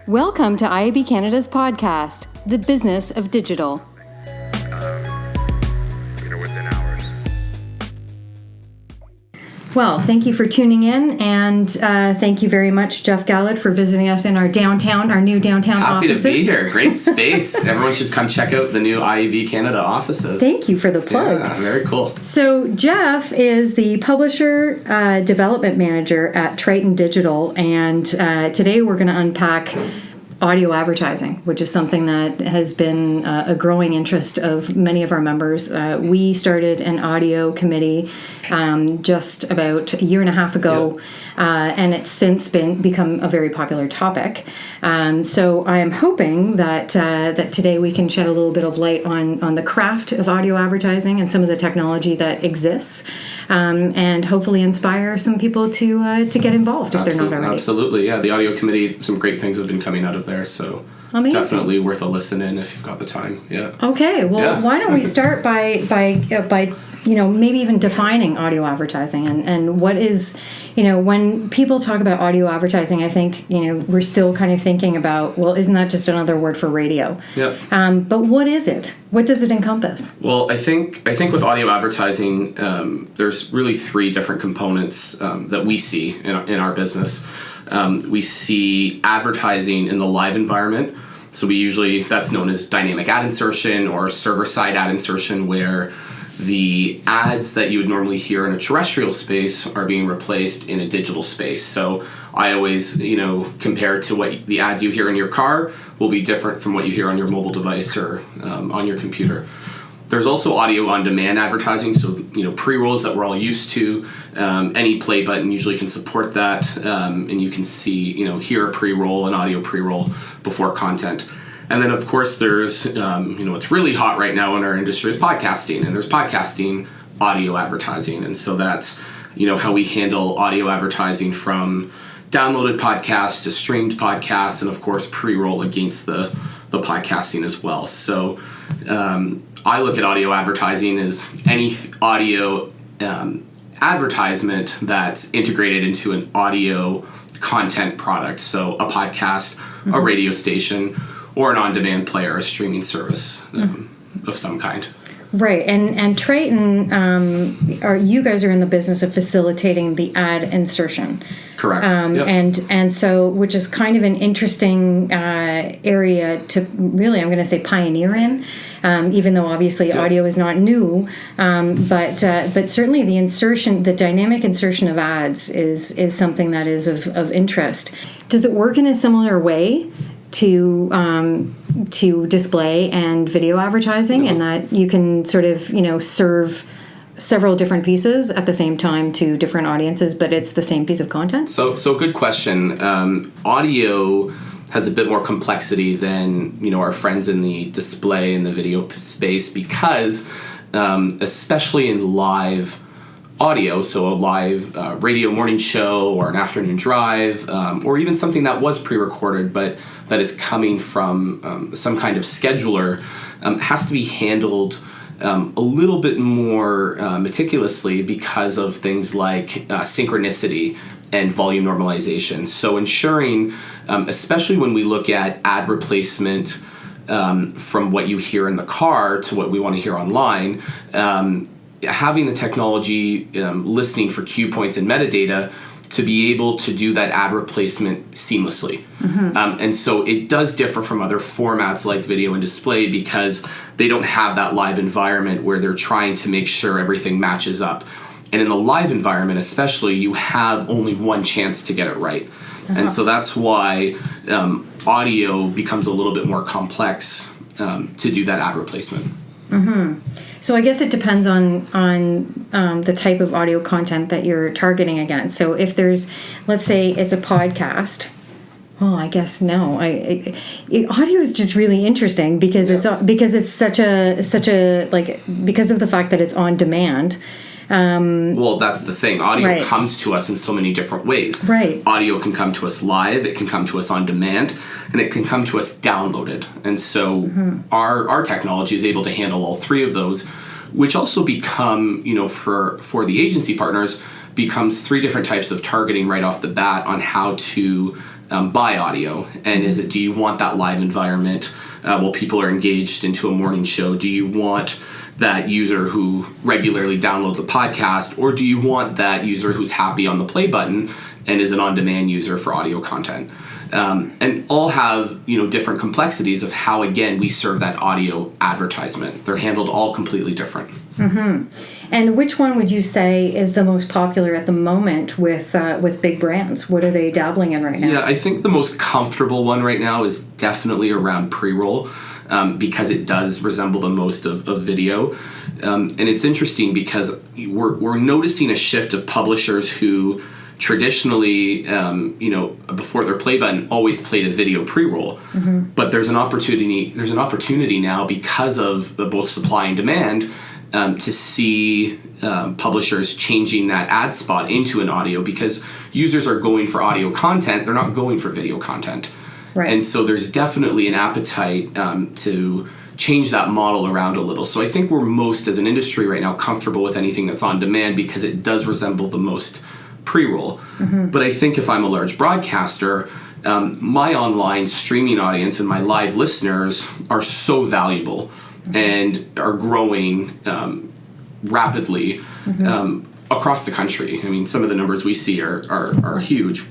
Welcome to IAB Canada's podcast, The Business of Digital. Within hours. Well, thank you for tuning in, and thank you very much, Jeff Galad, for visiting us in our new downtown offices. Happy to be here. Great space. Everyone should come check out the new IAB Canada offices. Thank you for the plug. Yeah, very cool. So Jeff is the publisher development manager at Triton Digital, and today we're going to unpack audio advertising, which is something that has been a growing interest of many of our members. We started an audio committee just about a year and a half ago, and it's since become a very popular topic. So I am hoping that today we can shed a little bit of light on the craft of audio advertising and some of the technology that exists, and hopefully inspire some people to get involved if they're not already. Absolutely, yeah. The audio committee, some great things have been coming out of there, so amazing. Definitely worth a listen in if you've got the time. Yeah. Okay. Well, why don't we start by maybe even defining audio advertising and what is, when people talk about audio advertising, I think, we're still kind of thinking about, well, isn't that just another word for radio? Yeah. But what is it? What does it encompass? Well, I think with audio advertising, there's really three different components that we see in our business. We see advertising in the live environment. So that's known as dynamic ad insertion or server-side ad insertion, where the ads that you would normally hear in a terrestrial space are being replaced in a digital space. So I always, compare to what the ads you hear in your car will be different from what you hear on your mobile device or on your computer. There's also audio on-demand advertising, so pre-rolls that we're all used to. Any play button usually can support that, and you can see, hear a pre-roll, an audio pre-roll before content. And then, of course, there's, what's really hot right now in our industry is podcasting, and there's podcasting audio advertising. And so that's, how we handle audio advertising from downloaded podcasts to streamed podcasts, and, of course, pre-roll against the podcasting as well. So I look at audio advertising as any audio advertisement that's integrated into an audio content product. So a podcast, a radio station, or an on-demand player, a streaming service of some kind. Right, and Triton, you guys are in the business of facilitating the ad insertion. Correct. Yep. And so, which is kind of an interesting area to really, I'm going to say, pioneer in. Even though obviously audio is not new, but certainly the dynamic insertion of ads is something that is of interest. Does it work in a similar way to display and video advertising, and that you can sort of serve several different pieces at the same time to different audiences, but it's the same piece of content? So good question. Audio has a bit more complexity than our friends in the display and the video space, because especially in live audio, so a live radio morning show or an afternoon drive, or even something that was pre-recorded but that is coming from some kind of scheduler, has to be handled a little bit more meticulously because of things like synchronicity and volume normalization. So ensuring, especially when we look at ad replacement from what you hear in the car to what we want to hear online, having the technology listening for cue points and metadata to be able to do that ad replacement seamlessly. Mm-hmm. And so it does differ from other formats like video and display, because they don't have that live environment where they're trying to make sure everything matches up. And in the live environment especially, you have only one chance to get it right. Uh-huh. And so that's why audio becomes a little bit more complex to do that ad replacement. Mm-hmm. So I guess it depends on the type of audio content that you're targeting against. So if there's, let's say it's a podcast, Well, I guess no. Audio is just really interesting because it's such a like, because of the fact that it's on demand. Well, that's the thing. Audio Right. comes to us in so many different ways. Right. Audio can come to us live, it can come to us on demand, and it can come to us downloaded. And so our technology is able to handle all three of those, which also become, for the agency partners, becomes three different types of targeting right off the bat on how to buy audio. And do you want that live environment while people are engaged into a morning show? Do you want that user who regularly downloads a podcast, or do you want that user who's happy on the play button and is an on-demand user for audio content? And all have different complexities of how, again, we serve that audio advertisement. They're handled all completely different. And which one would you say is the most popular at the moment with big brands? What are they dabbling in right now? Yeah, I think the most comfortable one right now is definitely around pre-roll. Because it does resemble the most of video. And it's interesting because we're noticing a shift of publishers who traditionally, before their play button, always played a video pre-roll. But there's an opportunity now because of both supply and demand to see publishers changing that ad spot into an audio, because users are going for audio content, they're not going for video content. Right. And so there's definitely an appetite to change that model around a little. So I think we're most, as an industry right now, comfortable with anything that's on demand because it does resemble the most pre-roll. But I think if I'm a large broadcaster, my online streaming audience and my live listeners are so valuable and are growing rapidly across the country. I mean, some of the numbers we see are huge.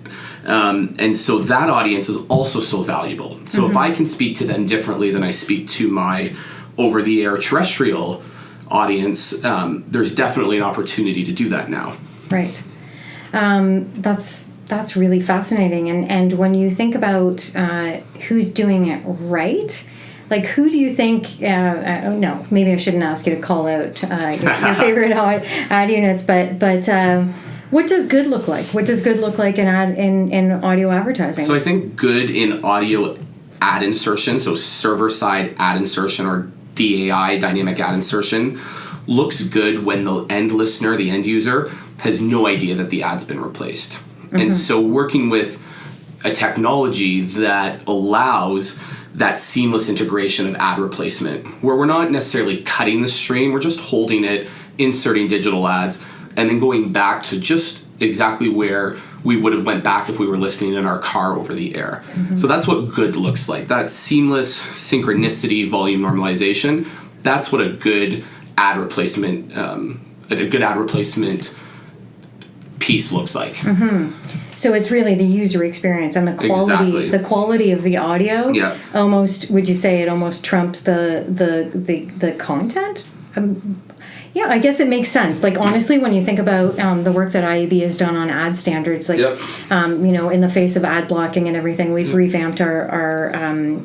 And so that audience is also so valuable. So if I can speak to them differently than I speak to my over-the-air terrestrial audience, there's definitely an opportunity to do that now. Right. That's really fascinating. And when you think about who's doing it right, like, who do you think? No, maybe I shouldn't ask you to call out your favorite ad units, but what does good look like? What does good look like in audio advertising? So I think good in audio ad insertion, so server-side ad insertion, or DAI, dynamic ad insertion, looks good when the end listener, the end user, has no idea that the ad's been replaced. And so working with a technology that allows that seamless integration of ad replacement, where we're not necessarily cutting the stream, we're just holding it, inserting digital ads, and then going back to just exactly where we would have went back if we were listening in our car over the air. So that's what good looks like. That seamless synchronicity, volume normalization, that's what a good ad replacement piece looks like. So it's really the user experience and the quality, the quality of the audio. Yeah. Almost, would you say it almost trumps the content? Yeah, I guess it makes sense. Like, honestly, when you think about the work that IAB has done on ad standards, like, in the face of ad blocking and everything, we've revamped our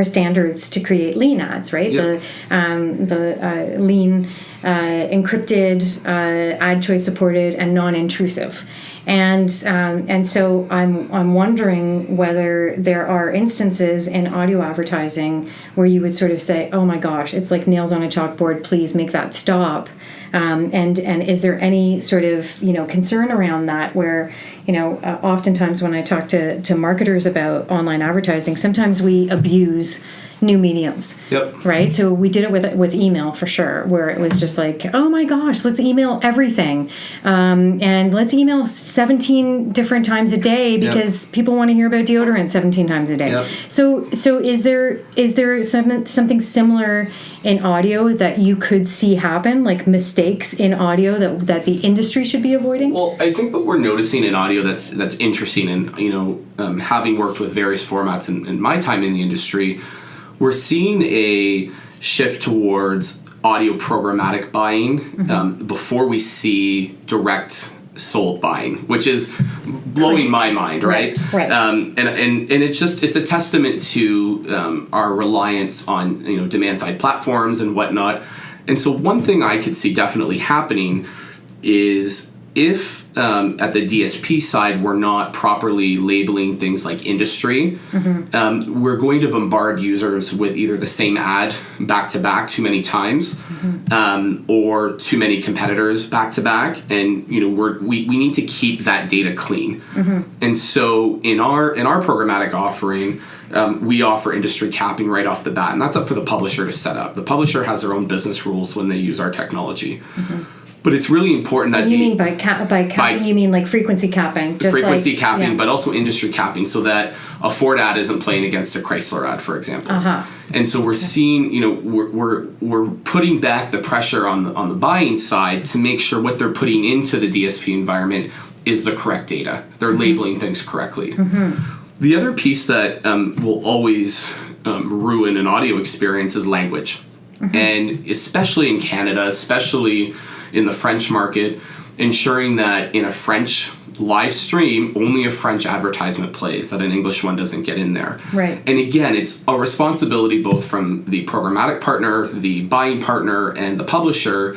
standards to create lean ads, right? Yep. The lean, encrypted, ad choice supported, and non-intrusive. And so I'm wondering whether there are instances in audio advertising where you would sort of say, oh my gosh, it's like nails on a chalkboard, please make that stop. And is there any sort of, concern around that where, oftentimes when I talk to marketers about online advertising, sometimes we abuse new mediums. Yep. Right? So we did it with email for sure, where it was just like, oh my gosh, let's email everything. And let's email 17 different times a day because people want to hear about deodorant 17 times a day. Yep. So is there something similar in audio that you could see happen, like mistakes in audio that the industry should be avoiding? Well, I think what we're noticing in audio that's interesting, and having worked with various formats in my time in the industry, we're seeing a shift towards audio programmatic buying before we see direct sold buying, which is blowing my mind, right? Right. And it's a testament to our reliance on demand side platforms and whatnot. And so one thing I could see definitely happening is if at the DSP side we're not properly labeling things like industry, we're going to bombard users with either the same ad back to back too many times, or too many competitors back to back, and we need to keep that data clean. And so in our programmatic offering, we offer industry capping right off the bat, and that's up for the publisher to set up. The publisher has their own business rules when they use our technology. But it's really important that you mean by capping, you mean like frequency capping, just frequency like, capping, but also industry capping, so that a Ford ad isn't playing against a Chrysler ad, for example. And so we're seeing, we're putting back the pressure on the buying side to make sure what they're putting into the DSP environment is the correct data. They're labeling things correctly. The other piece that will always ruin an audio experience is language. And especially in Canada, especially in the French market, ensuring that in a French live stream, only a French advertisement plays, that an English one doesn't get in there. Right. And again, it's a responsibility both from the programmatic partner, the buying partner, and the publisher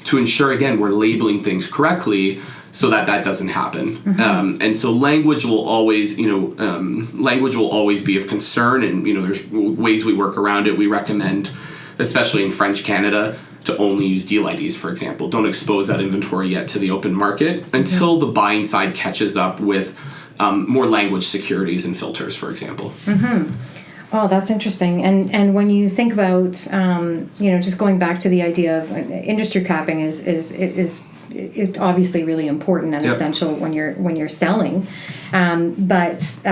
to ensure, again, we're labeling things correctly so that doesn't happen. And so language will always, language will always be of concern, and there's ways we work around it. We recommend, especially in French Canada, to only use deal IDs, for example. Don't expose that inventory yet to the open market until the buying side catches up with more language securities and filters, for example. Oh, that's interesting. And when you think about, just going back to the idea of industry capping is obviously really important and essential when you're selling, but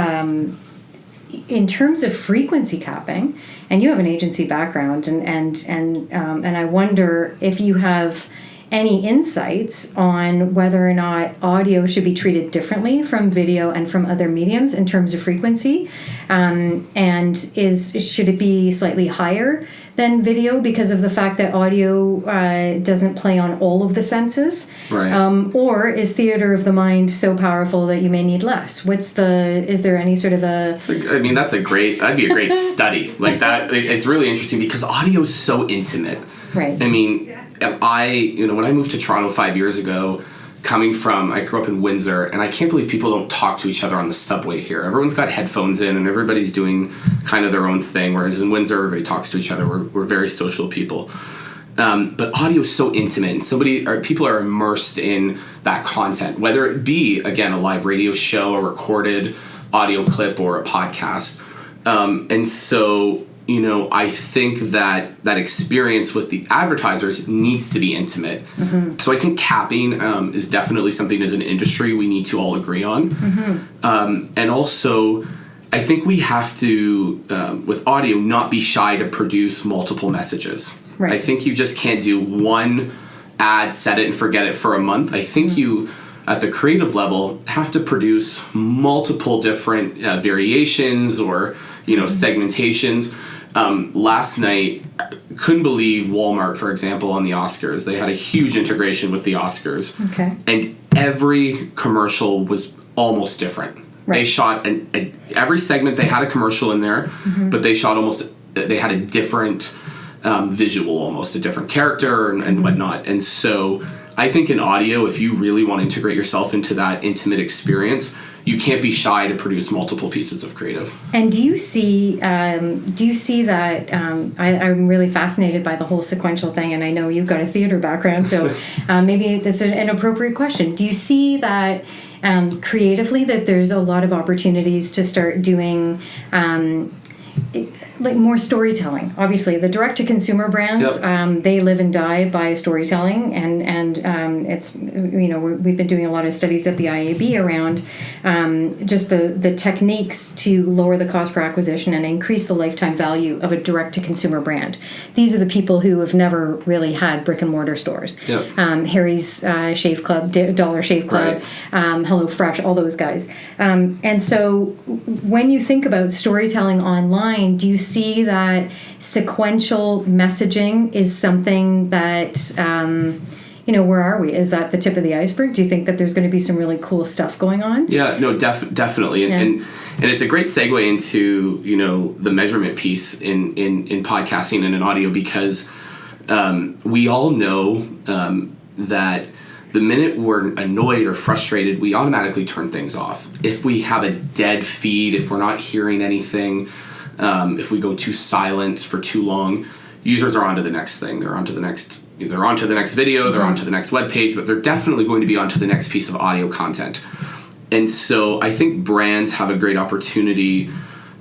in terms of frequency capping, and you have an agency background, and I wonder if you have any insights on whether or not audio should be treated differently from video and from other mediums in terms of frequency, and should it be slightly higher than video because of the fact that audio doesn't play on all of the senses, right? Or is theater of the mind so powerful that you may need less? Is there any sort of that'd be a great study like that. It's really interesting because audio is so intimate, right? I mean, when I moved to Toronto 5 years ago, I grew up in Windsor, and I can't believe people don't talk to each other on the subway here. Everyone's got headphones in, and everybody's doing kind of their own thing, whereas in Windsor, everybody talks to each other. We're very social people. But audio is so intimate, and people are immersed in that content, whether it be, again, a live radio show, a recorded audio clip, or a podcast. And so, I think that experience with the advertisers needs to be intimate. So I think capping is definitely something as an industry we need to all agree on. And also, I think we have to, with audio, not be shy to produce multiple messages. Right. I think you just can't do one ad, set it and forget it for a month. I think you, at the creative level, have to produce multiple different variations or, segmentations. Last night, couldn't believe Walmart, for example, on the Oscars. They had a huge integration with the Oscars. Okay. And every commercial was almost different. Right. They shot every segment, they had a commercial in there, but they had a different visual, almost a different character and whatnot. And so I think in audio, if you really want to integrate yourself into that intimate experience, you can't be shy to produce multiple pieces of creative. And do you see that? I'm really fascinated by the whole sequential thing, and I know you've got a theater background, so maybe this is an appropriate question. Do you see that creatively that there's a lot of opportunities to start doing like more storytelling? Obviously, the direct-to-consumer brands, they live and die by storytelling, and it's we've been doing a lot of studies at the IAB around just the techniques to lower the cost per acquisition and increase the lifetime value of a direct-to-consumer brand. These are the people who have never really had brick-and-mortar stores. Harry's Shave Club, Dollar Shave Club, Hello Fresh, all those guys. And so when you think about storytelling online, do you see that sequential messaging is something that, where are we? Is that the tip of the iceberg? Do you think that there's going to be some really cool stuff going on? Yeah, no, definitely. And it's a great segue into, the measurement piece in podcasting and in audio, because we all know that the minute we're annoyed or frustrated, we automatically turn things off. If we have a dead feed, if we're not hearing anything, if we go too silent for too long, users are on to the next thing. They're on to the next video, they're on to the next web page, but they're definitely going to be on to the next piece of audio content. And so I think brands have a great opportunity,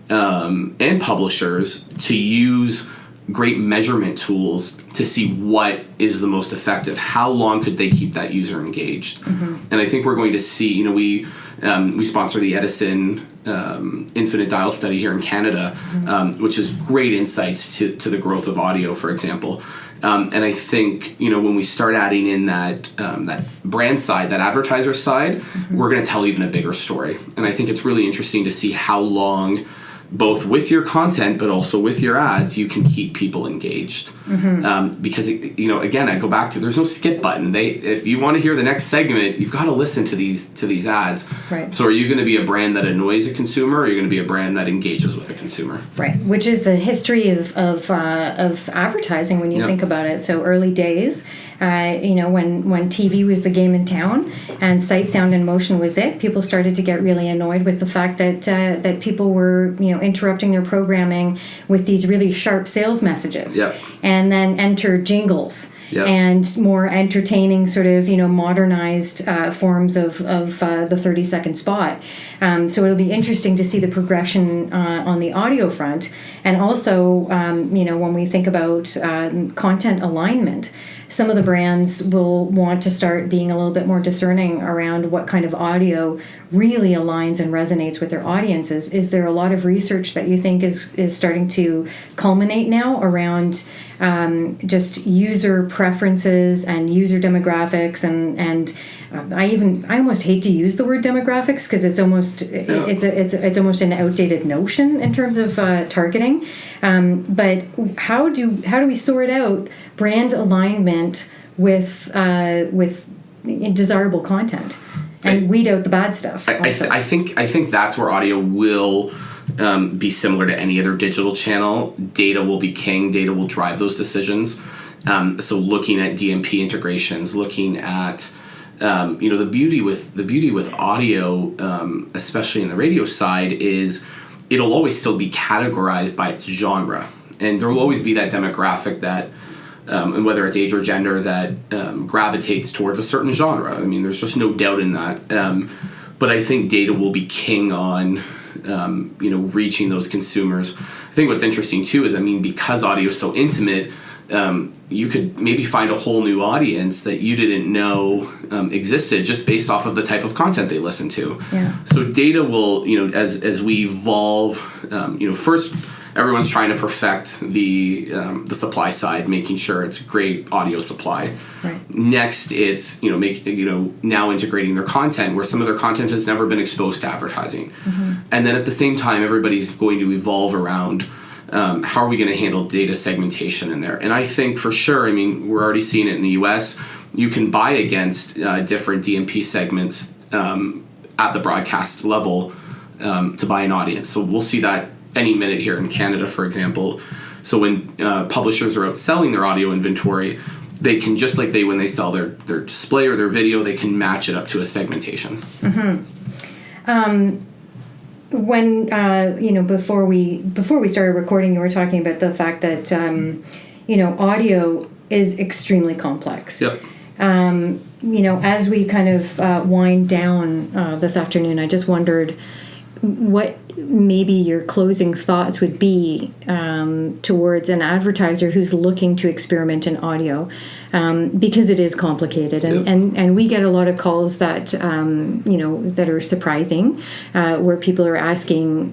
and publishers, to use great measurement tools to see what is the most effective. How long could they keep that user engaged? And I think we're going to see, we sponsor the Edison Infinite Dial study here in Canada, which is great insights to the growth of audio, for example. And I think, when we start adding in that brand side, that advertiser side, we're going to tell even a bigger story. And I think it's really interesting to see how long, both with your content but also with your ads, you can keep people engaged. Because again, I go back to, there's no skip button. If you want to hear the next segment, you've got to listen to these ads. Right. So are you going to be a brand that annoys a consumer, or are you going to be a brand that engages with a consumer? Right, which is the history of advertising when you think about it. So early days, when TV was the game in town and sight, sound, and motion was it, people started to get really annoyed with the fact that people were interrupting their programming with these really sharp sales messages. Yep. And then enter jingles. Yep. And more entertaining sort of, modernized forms of the 30-second spot. So it'll be interesting to see the progression on the audio front. And also, when we think about content alignment, some of the brands will want to start being a little bit more discerning around what kind of audio really aligns and resonates with their audiences. Is there a lot of research that you think is starting to culminate now around just user preferences and user demographics and I almost hate to use the word demographics because it's almost an outdated notion in terms of targeting. But how do we sort out brand alignment with desirable content and weed out the bad stuff? I think that's where audio will be similar to any other digital channel. Data will be king. Data will drive those decisions. So looking at DMP integrations, looking at the beauty with audio, especially in the radio side, is it'll always still be categorized by its genre, and there will always be that demographic that, and whether it's age or gender, that gravitates towards a certain genre. I mean, there's just no doubt in that. But I think data will be king on reaching those consumers. I think what's interesting too is, because audio is so intimate, you could maybe find a whole new audience that you didn't know existed just based off of the type of content they listen to. Yeah. So data will, as we evolve, first everyone's trying to perfect the supply side, making sure it's great audio supply. Right. Next, it's now integrating their content where some of their content has never been exposed to advertising, and then at the same time everybody's going to evolve around. How are we going to handle data segmentation in there? And I think for sure, we're already seeing it in the US. You can buy against different DMP segments at the broadcast level to buy an audience. So we'll see that any minute here in Canada, for example. So when publishers are out selling their audio inventory, they can, just like when they sell their display or their video, they can match it up to a segmentation. When before we started recording, you were talking about the fact that audio is extremely complex. Yep. As we kind of wind down this afternoon, I just wondered what maybe your closing thoughts would be towards an advertiser who's looking to experiment in audio, because it is complicated, and we get a lot of calls that that are surprising, where people are asking,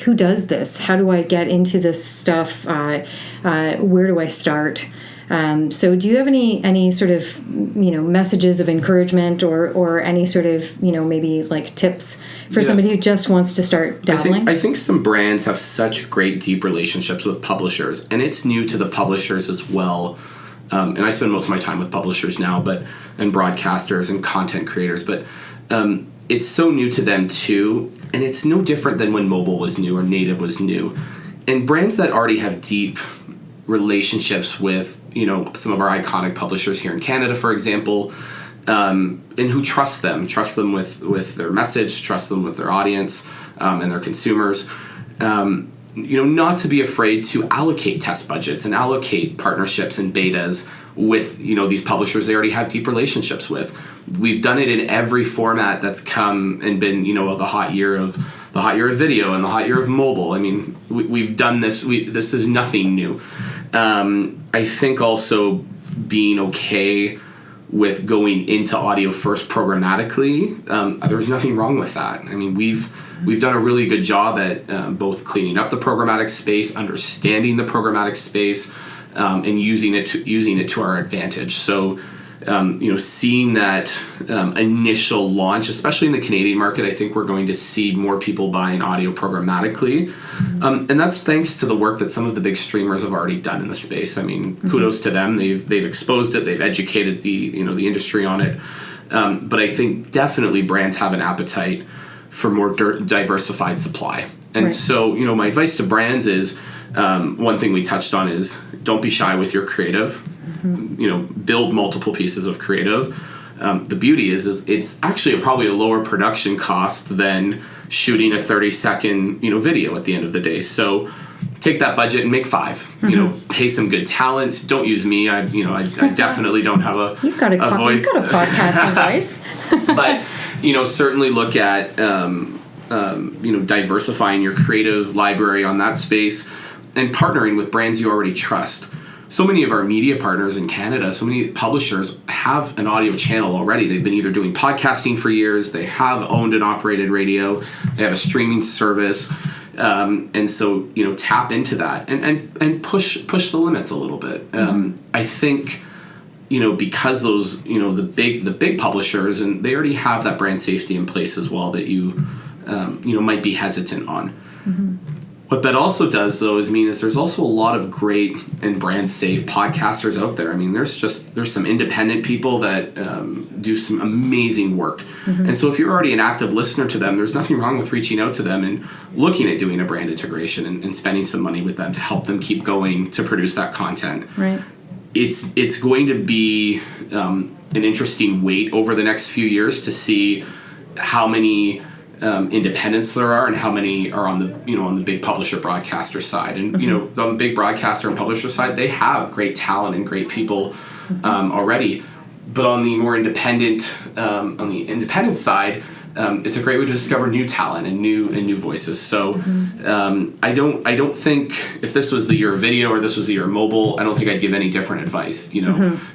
who does this? How do I get into this stuff? Where do I start? So do you have any sort of messages of encouragement or any sort of maybe like tips for somebody who just wants to start dabbling? I think some brands have such great deep relationships with publishers, and it's new to the publishers as well. And I spend most of my time with publishers now, and broadcasters and content creators, but it's so new to them too, and it's no different than when mobile was new or native was new. And brands that already have deep relationships with some of our iconic publishers here in Canada, for example, and who trust them with their message, trust them with their audience and their consumers. Not to be afraid to allocate test budgets and allocate partnerships and betas with these publishers they already have deep relationships with. We've done it in every format that's come and been the hot year of video and the hot year of mobile. I mean, we've done this. This is nothing new. I think also being okay with going into audio first programmatically, there's nothing wrong with that. I mean, we've done a really good job at both cleaning up the programmatic space, understanding the programmatic space, and using it to our advantage. So, seeing that initial launch, especially in the Canadian market, I think we're going to see more people buying audio programmatically, and that's thanks to the work that some of the big streamers have already done in the space. I mean, kudos to them. They've exposed it. They've educated the industry on it. But I think definitely brands have an appetite for more diversified supply. And so, my advice to brands is, one thing we touched on is don't be shy with your creative. Build multiple pieces of creative. The beauty is it's actually probably a lower production cost than shooting a 30-second video at the end of the day. So take that budget and make 5. Pay some good talent. Don't use me. I definitely don't have a voice. You've got a podcasting voice. But certainly look at diversifying your creative library on that space and partnering with brands you already trust. So many of our media partners in Canada, so many publishers have an audio channel already. They've been either doing podcasting for years, they have owned and operated radio, they have a streaming service, and so tap into that and push the limits a little bit. I think because those the big publishers, and they already have that brand safety in place as well that you might be hesitant on. What that also does, though, is there's also a lot of great and brand safe podcasters out there. I mean, there's some independent people that do some amazing work. And so if you're already an active listener to them, there's nothing wrong with reaching out to them and looking at doing a brand integration and spending some money with them to help them keep going to produce that content. Right. It's going to be an interesting wait over the next few years to see how many independents there are and how many are on the big publisher broadcaster side. And on the big broadcaster and publisher side, they have great talent and great people already. But on the more independent side, it's a great way to discover new talent and new voices. So I don't think if this was the year of video or this was the year of mobile, I don't think I'd give any different advice.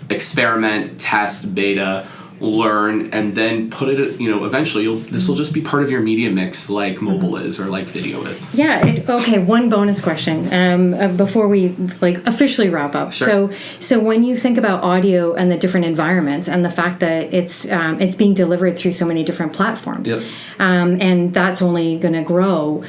Experiment, test, beta, learn, and then put it, eventually this will just be part of your media mix like mobile is or like video is. Yeah. Okay. One bonus question before we officially wrap up. Sure. So when you think about audio and the different environments and the fact that it's being delivered through so many different platforms, and that's only going to grow,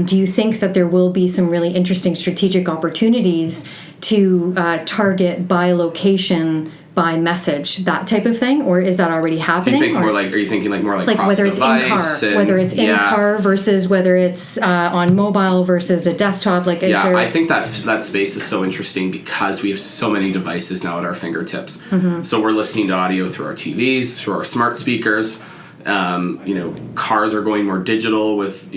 do you think that there will be some really interesting strategic opportunities to target by location, by message, that type of thing, or is that already happening? Do you think are you thinking more like cross whether it's device in car, whether it's in car versus whether it's on mobile versus a desktop? I think that space is so interesting because we have so many devices now at our fingertips. So we're listening to audio through our TVs, through our smart speakers. Cars are going more digital with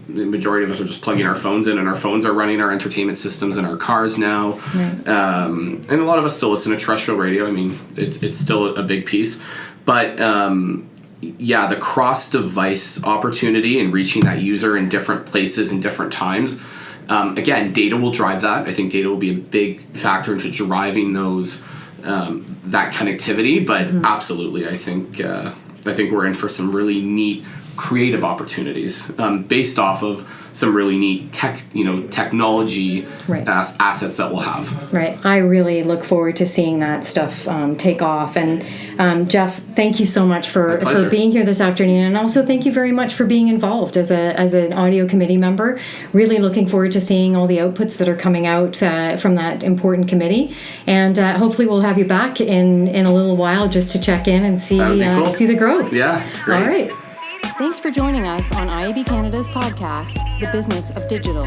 the majority of us are just plugging our phones in, and our phones are running our entertainment systems in our cars now. Right. And a lot of us still listen to terrestrial radio. I mean, it's still a big piece. But, the cross-device opportunity and reaching that user in different places and different times, again, data will drive that. I think data will be a big factor into driving those that connectivity. But absolutely, I think we're in for some really neat creative opportunities based off of some really neat technology assets that we'll have. Right. I really look forward to seeing that stuff take off. And Jeff, thank you so much for being here this afternoon, and also thank you very much for being involved as an audio committee member. Really looking forward to seeing all the outputs that are coming out from that important committee, and hopefully we'll have you back in a little while just to check in and see cool. See the growth. Yeah, great. All right. Thanks for joining us on IAB Canada's podcast, The Business of Digital.